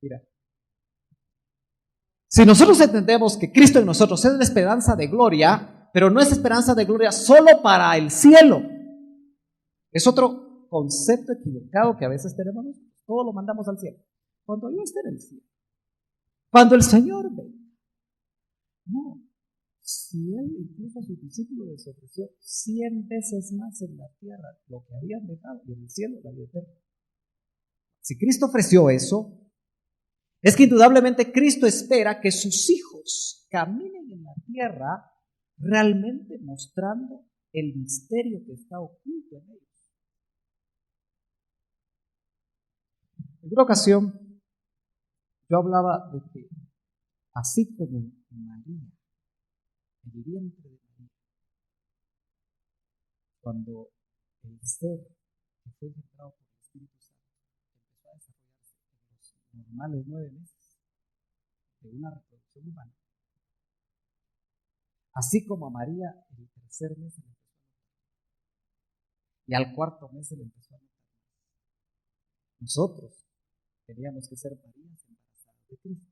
Mira, si nosotros entendemos que Cristo en nosotros es la esperanza de gloria, pero no es esperanza de gloria solo para el cielo, es otro concepto equivocado que a veces tenemos. Todo lo mandamos al cielo. Cuando yo esté en el cielo, cuando el Señor venga, no, si Él incluso a sus discípulos les ofreció 100 veces más en la tierra lo que habían dejado y en el cielo la vida eterna. Si Cristo ofreció eso, es que indudablemente Cristo espera que sus hijos caminen en la tierra realmente mostrando el misterio que está oculto en ellos. En una ocasión yo hablaba de que así como María, el vientre de María, cuando el ser que fue engendrado por el Espíritu Santo empezó a desarrollarse en los normales 9 meses de una reproducción humana, así como a María el tercer mes se le empezó a notar y al cuarto mes se le empezó a notar. Nosotros teníamos que ser Marías embarazadas de Cristo.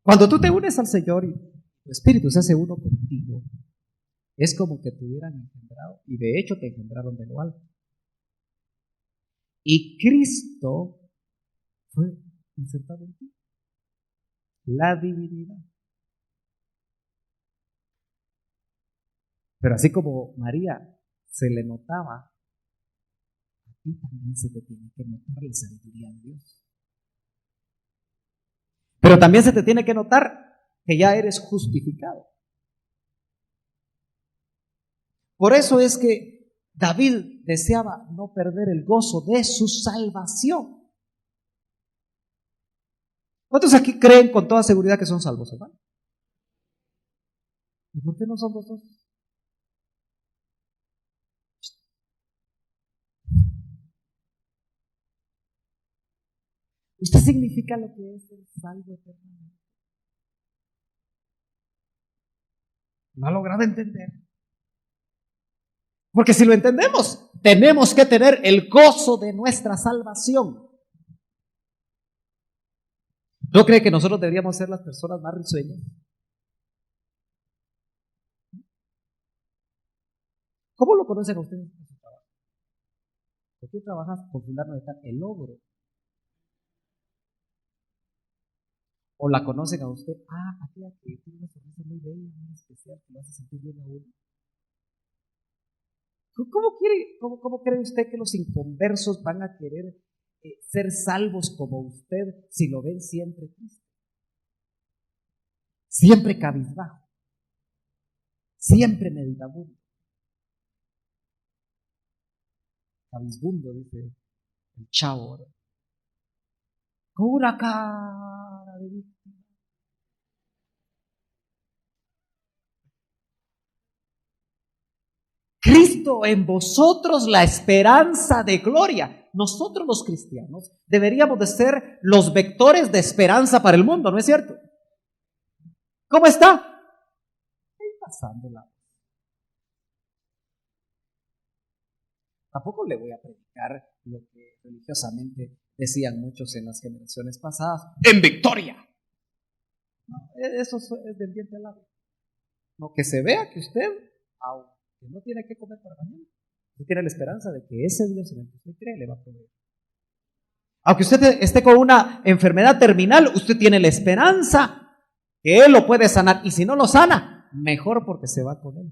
Cuando tú te unes al Señor y tu espíritu se hace uno contigo, es como que te hubieran engendrado, y de hecho te engendraron de lo alto. Y Cristo fue insertado en ti, la divinidad. Pero así como María se le notaba, a ti también se te tiene que notar la sabiduría de Dios. Pero también se te tiene que notar que ya eres justificado. Por eso es que David deseaba no perder el gozo de su salvación. ¿Cuántos aquí creen con toda seguridad que son salvos, hermano? ¿Y por qué no son vosotros? Usted significa lo que es el salvo eternamente. No ha logrado entender. Porque si lo entendemos, tenemos que tener el gozo de nuestra salvación. ¿No cree que nosotros deberíamos ser las personas más risueñas? ¿Cómo lo conocen a ustedes en su trabajo? ¿Por qué trabajas con fulano de tal? El logro. ¿O la conocen a usted? Ah, aquella que tiene una sonrisa muy bella, muy especial, que lo hace sentir bien a uno. ¿Cómo cree usted que los inconversos van a querer ser salvos como usted si lo ven siempre triste? Siempre cabizbajo, siempre meditabundo. Cabizbundo, dice el Chavo, ¿verdad? Con una cara de víctima. Cristo en vosotros, la esperanza de gloria. Nosotros los cristianos deberíamos de ser los vectores de esperanza para el mundo, ¿no es cierto? ¿Cómo está? Ahí pasándola. Tampoco le voy a predicar lo que religiosamente decían muchos en las generaciones pasadas. ¡En victoria! No, eso es del diente al labio. No, que se vea que usted, aunque no tiene que comer para mañana, usted tiene la esperanza de que ese Dios en el que usted cree le va a proveer. Aunque usted esté con una enfermedad terminal, usted tiene la esperanza que Él lo puede sanar. Y si no lo sana, mejor porque se va con Él.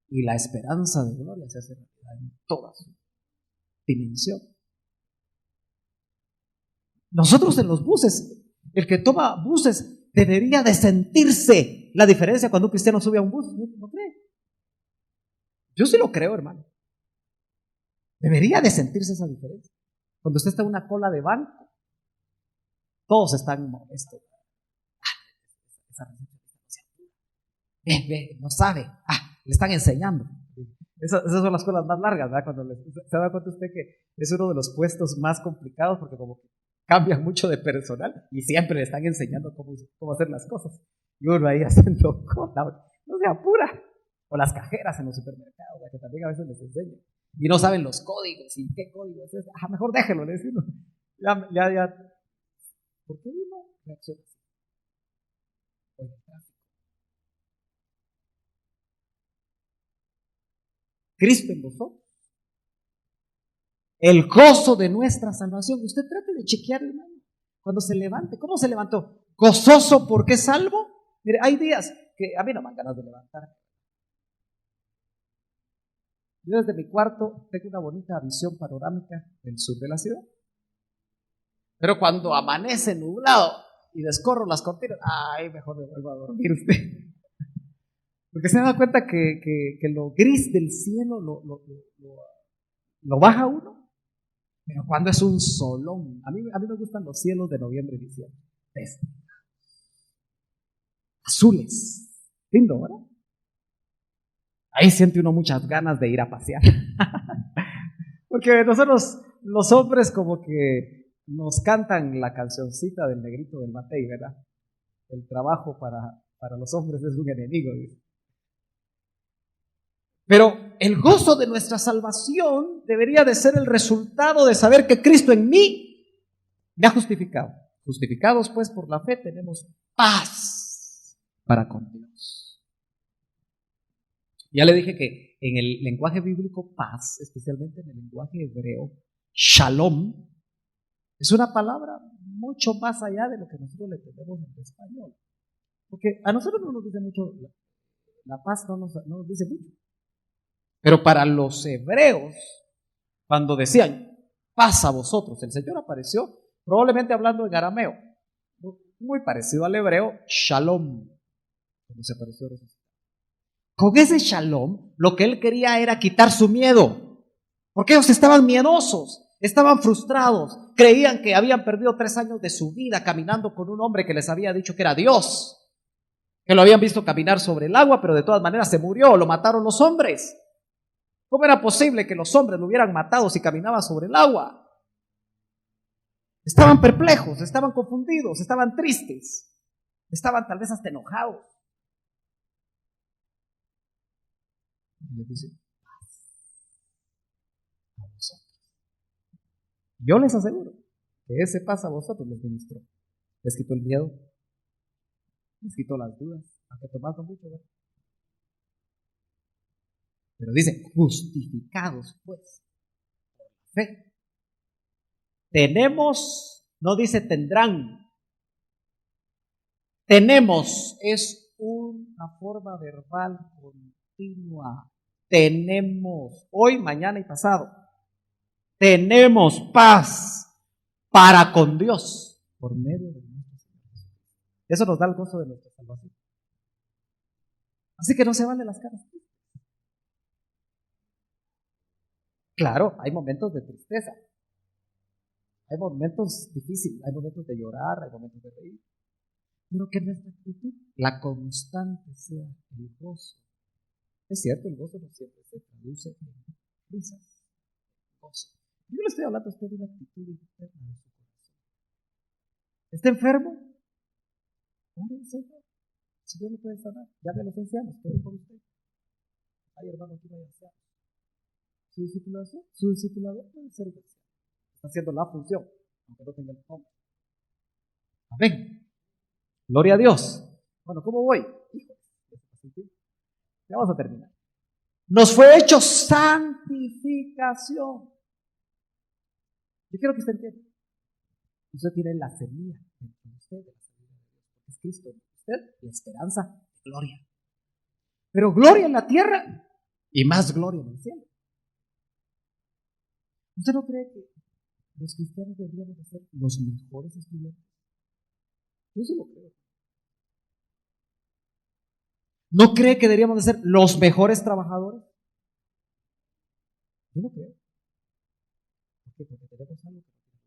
Y la esperanza de gloria se hace realidad en toda su dimensión. Nosotros en los buses, el que toma buses debería de sentirse la diferencia cuando un cristiano sube a un bus. ¿No cree? Yo sí lo creo, hermano. Debería de sentirse esa diferencia. Cuando usted está en una cola de banco, todos están molestos. No sabe. Le están enseñando. Esas son las colas más largas, ¿verdad? Cuando se da cuenta usted que es uno de los puestos más complicados porque como que cambian mucho de personal y siempre le están enseñando cómo hacer las cosas. Y uno ahí haciendo cola, no se apura. O las cajeras en los supermercados, que también a veces les enseñan. Y no saben los códigos y qué código es ese. Mejor déjelo, le decimos. Ya. ¿Por qué uno reacciona así? Cristo en vosotros. El gozo de nuestra salvación. Usted trate de chequear, hermano, cuando se levante. ¿Cómo se levantó? ¿Gozoso porque es salvo? Mire, hay días que a mí no me dan ganas de levantarme. Yo desde mi cuarto tengo una bonita visión panorámica del sur de la ciudad. Pero cuando amanece nublado y descorro las cortinas, mejor me vuelvo a dormir usted. Porque se da cuenta que lo gris del cielo lo baja uno. Pero cuando es un solón, a mí me gustan los cielos de noviembre y diciembre. Azules. Lindo, ¿verdad? Ahí siente uno muchas ganas de ir a pasear. Porque nosotros, los hombres, como que nos cantan la cancioncita del negrito del Matei, ¿verdad? El trabajo para los hombres es un enemigo, dice. Pero el gozo de nuestra salvación debería de ser el resultado de saber que Cristo en mí me ha justificado. Justificados pues por la fe tenemos paz para con Dios. Ya le dije que en el lenguaje bíblico paz, especialmente en el lenguaje hebreo, shalom, es una palabra mucho más allá de lo que nosotros le tenemos en español. Porque a nosotros no nos dice mucho, la paz no nos dice mucho. Pero para los hebreos, cuando decían, paz a vosotros, el Señor apareció, probablemente hablando en arameo, muy parecido al hebreo, shalom, cuando se apareció Jesús. Con ese shalom, lo que él quería era quitar su miedo, porque ellos estaban miedosos, Estaban frustrados, creían que habían perdido 3 años de su vida caminando con un hombre que les había dicho que era Dios, que lo habían visto caminar sobre el agua, pero de todas maneras se murió, lo mataron los hombres. ¿Cómo era posible que los hombres lo hubieran matado si caminaba sobre el agua? Estaban perplejos, estaban confundidos, estaban tristes, estaban tal vez hasta enojados. Y les dice, a vosotros. Yo les aseguro que ese paz a vosotros les ministró. Les quitó el miedo, les quitó las dudas, aunque tomando mucho, ¿verdad? Pero dice, justificados pues por la fe. Tenemos, no dice tendrán. Tenemos es una forma verbal continua. Tenemos, hoy, mañana y pasado. Tenemos paz para con Dios por medio de nuestro Señor Jesús. Eso nos da el gozo de nuestra salvación. Así que no se valen las caras. Claro, hay momentos de tristeza, hay momentos difíciles, hay momentos de llorar, hay momentos de reír, pero que nuestra actitud, la constante sea el gozo. Es cierto, el gozo no siempre se traduce en risas, gozo. Yo le estoy hablando a usted de una actitud interna de su corazón. ¿Está enfermo? Ore al Señor. El Señor lo puede sanar. Llame a los ancianos, que oren por usted. Ay, hermano, aquí no hay ancianos. Su discipulador puede ser un anciano. Está haciendo la función, aunque no tenga el nombre. Amén. Gloria a Dios. Bueno, ¿cómo voy? Híjole, ya vamos a terminar. Nos fue hecho santificación. Yo quiero que usted entienda. Usted tiene la semilla dentro de usted, de la semilla de Dios, porque es Cristo en usted, la esperanza de gloria. Pero gloria en la tierra y más gloria en el cielo. ¿Usted no cree que los cristianos deberíamos de ser los mejores estudiantes? Yo sí lo creo. ¿No cree que deberíamos de ser los mejores trabajadores? Yo no creo. ¿Por qué? Porque tenemos algo que no tenemos.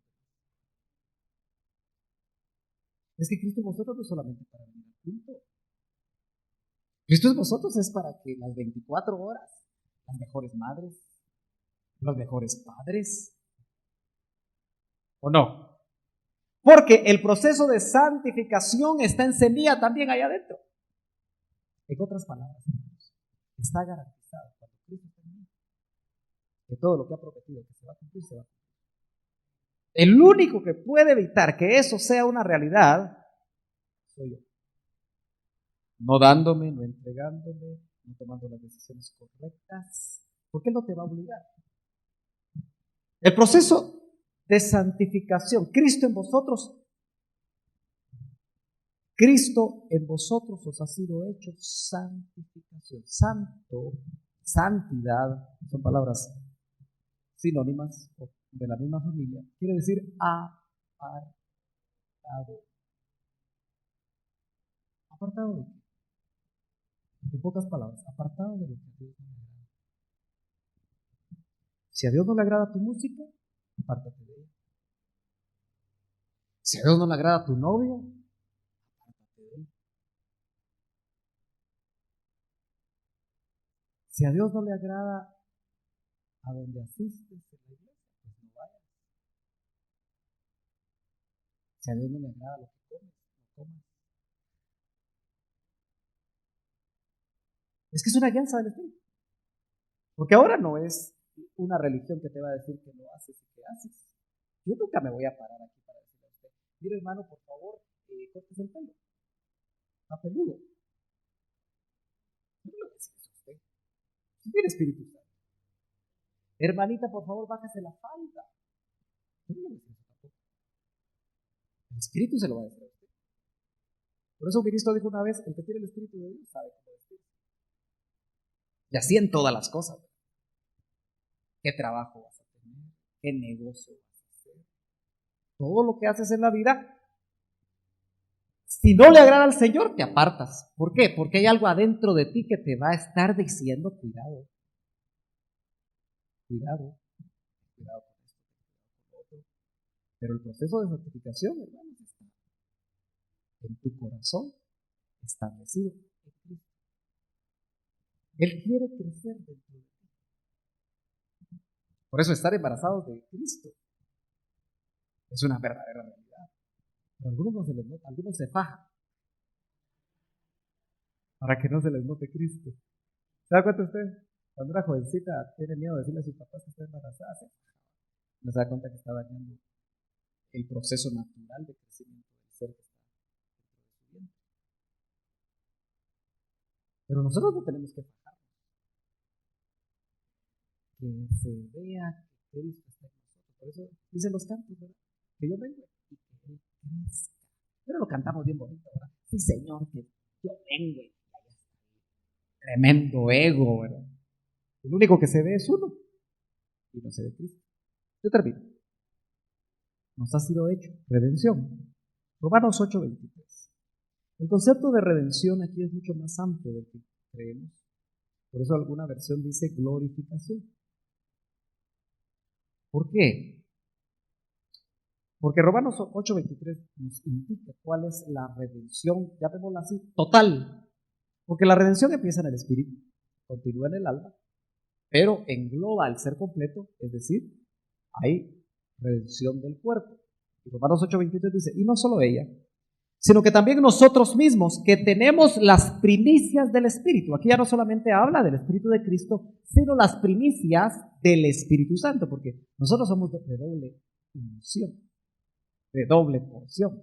Es que Cristo en vosotros no es solamente para venir al culto. Cristo en vosotros es para que las 24 horas, las mejores madres, los mejores padres, ¿o no? Porque el proceso de santificación está en semilla también allá adentro. En otras palabras, hermanos, está garantizado cuando Cristo está en mí, que todo lo que ha prometido que se va a cumplir, se va a cumplir. El único que puede evitar que eso sea una realidad soy yo. No dándome, no entregándome, no tomando las decisiones correctas, porque Él no te va a obligar. El proceso de santificación, Cristo en vosotros os ha sido hecho santificación. Santo, santidad, son palabras sinónimas de la misma familia. Quiere decir apartado. ¿Apartado de qué? En pocas palabras, apartado de lo que a Dios no le agrada. Si a Dios no le agrada tu música, apártate de ella. Si a Dios no le agrada tu novio, apártate de él. Si a Dios no le agrada a donde asistes en la iglesia, pues no vayas. Si a Dios no le agrada lo que comes, no comas. Es que es una alianza del Espíritu. Porque ahora no es una religión que te va a decir que lo haces y que haces. Yo nunca me voy a parar aquí para decirle a usted, mire hermano, por favor, cortes el pelo. Está peludo. Yo no le voy a decir eso a usted. Usted tiene Espíritu Santo. Hermanita, por favor, bájese la falda. Yo no le voy a decir eso tampoco. El Espíritu se lo va a decir a usted. Por eso Cristo dijo una vez, el que tiene el Espíritu de Dios sabe cómo vestirse. Y así en todas las cosas. ¿Qué trabajo vas a tener? ¿Qué negocio vas a hacer? Todo lo que haces en la vida, si no le agrada al Señor, te apartas. ¿Por qué? Porque hay algo adentro de ti que te va a estar diciendo, cuidado. Cuidado. Cuidado con esto. Pero el proceso de santificación, hermanos, está en tu corazón establecido en Cristo. Él quiere crecer dentro de ti. Por eso estar embarazados de Cristo es una verdadera realidad. Pero a algunos no se les nota, algunos se fajan para que no se les note Cristo. ¿Se da cuenta usted? Cuando una jovencita tiene miedo de decirle a sus papás que está embarazada, no se da cuenta que está dañando el proceso natural de crecimiento del ser que está dentro de su vientre. Pero nosotros no tenemos que fajarnos. Que se vea que Cristo está en nosotros. Por eso dicen los cantos, ¿verdad? Que yo vengo y que Él crezca. Pero lo cantamos bien bonito, ¿verdad? Sí, Señor, que yo vengo y ahí está. Tremendo ego, ¿verdad? El único que se ve es uno y no se ve Cristo. Yo termino. Nos ha sido hecho redención. Romanos 8:23. El concepto de redención aquí es mucho más amplio del que creemos. Por eso alguna versión dice glorificación. ¿Por qué? Porque Romanos 8:23 nos indica cuál es la redención, llamémosla así, total. Porque la redención empieza en el espíritu, continúa en el alma, pero engloba al ser completo, es decir, hay redención del cuerpo. Y Romanos 8:23 dice, y no solo ella, sino que también nosotros mismos, que tenemos las primicias del Espíritu. Aquí ya no solamente habla del Espíritu de Cristo, sino las primicias del Espíritu Santo, porque nosotros somos de doble unción, de doble porción.